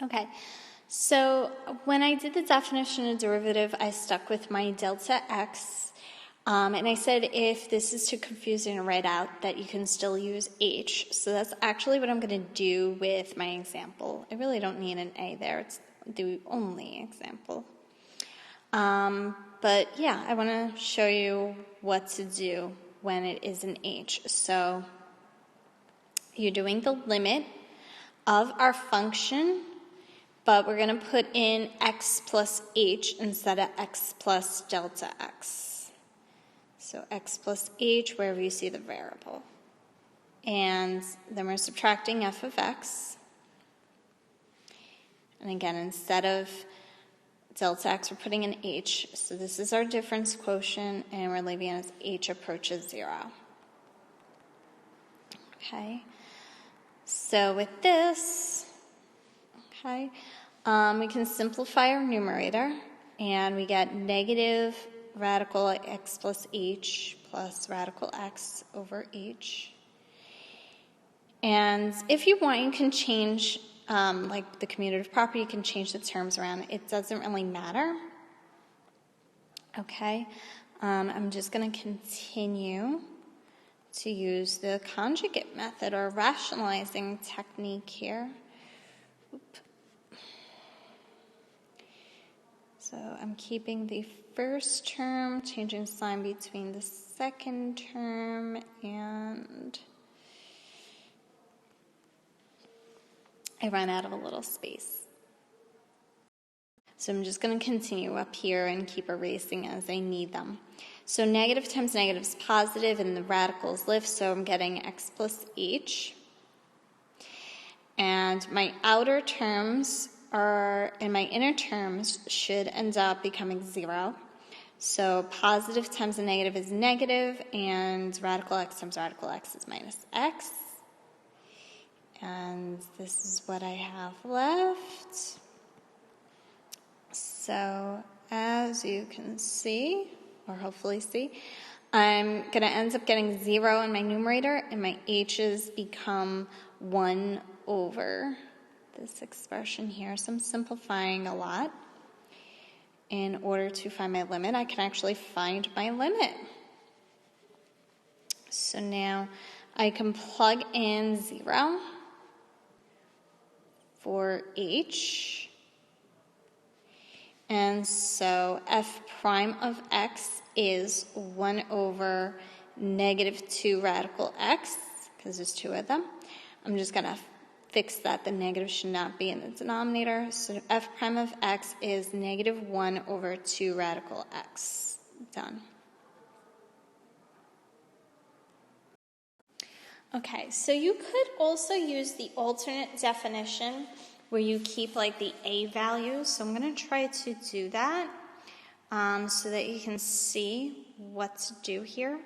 Okay, so when I did the definition of derivative, I stuck with my delta x. And I said if this is too confusing to write out, that you can still use h. So that's actually what I'm going to do with my example. I really don't need an a there. It's the only example. But yeah, I want to show you what to do when it is an h. So you're doing the limit of our function, but we're going to put in x plus h instead of x plus delta x. So x plus h wherever you see the variable. And then we're subtracting f of x. And again, instead of delta x, we're putting in h. So this is our difference quotient, and we're leaving it as h approaches 0. Okay. So with this, okay, we can simplify our numerator, and we get negative radical x plus h plus radical x over h. And if you want, you can change, like the commutative property, you can change the terms around. It doesn't really matter. Okay, I'm just going to continue to use the conjugate method or rationalizing technique here. So I'm keeping the first term, changing sign between the second term, and I ran out of a little space. So I'm just going to continue up here and keep erasing as I need them. So negative times negative is positive, and the radicals lift, so I'm getting x plus h. And my outer terms and my inner terms should end up becoming 0. So positive times a negative is negative, and radical x times radical x is minus x. And this is what I have left. So as you can see, or hopefully see, I'm going to end up getting 0 in my numerator, and my h's become 1 over this expression here. So I'm simplifying a lot. In order to find my limit, I can actually find my limit. So now I can plug in 0 for h. And so f prime of x is 1 over negative 2 radical x, because there's 2 of them. I'm just going to fix that. The negative should not be in the denominator. So f prime of x is negative 1 over 2 radical x. Done. Okay, so you could also use the alternate definition where you keep like the a values. So I'm going to try to do that so that you can see what to do here.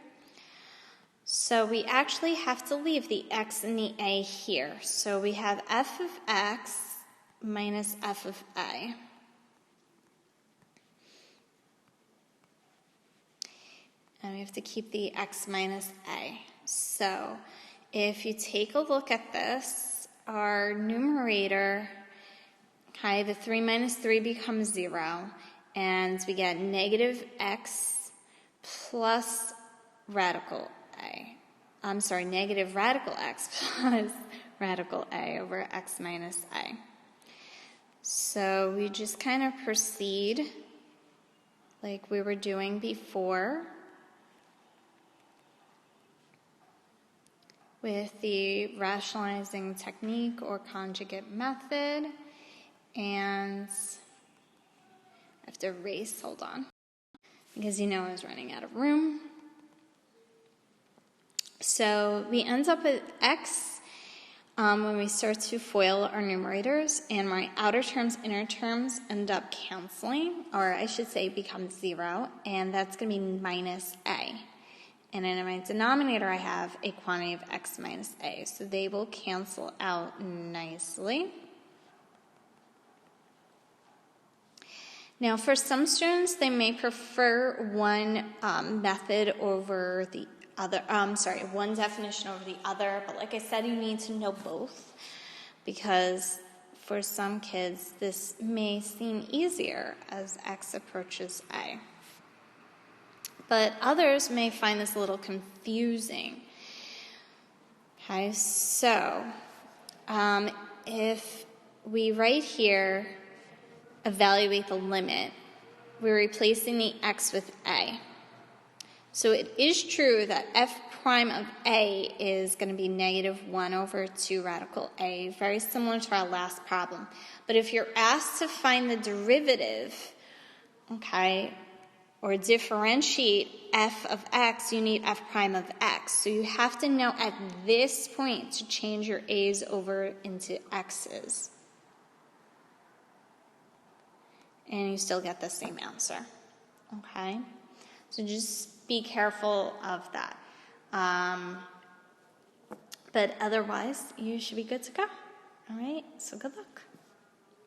So we actually have to leave the x and the a here. So we have f of x minus f of a. And we have to keep the x minus a. So if you take a look at this, our numerator, okay, the 3 minus 3 becomes 0. And we get negative x plus radical a. I'm sorry, negative radical x plus radical a over x minus a. So we just kind of proceed like we were doing before with the rationalizing technique or conjugate method. And I have to erase, hold on, because you know I was running out of room. So we end up with x when we start to FOIL our numerators, and my outer terms, inner terms end up canceling, or I should say become 0, and that's going to be minus a. And in my denominator I have a quantity of x minus a, so they will cancel out nicely. Now for some students, they may prefer one method over the other, one definition over the other, but like I said, you need to know both, because for some kids, this may seem easier as x approaches a. But others may find this a little confusing. Okay, so if we right here evaluate the limit, we're replacing the x with a. So it is true that f prime of a is going to be negative 1 over 2 radical a, very similar to our last problem. But if you're asked to find the derivative, okay, or differentiate f of x, you need f prime of x. So you have to know at this point to change your a's over into x's. And you still get the same answer, okay? So just be careful of that. But otherwise, you should be good to go. All right, so good luck.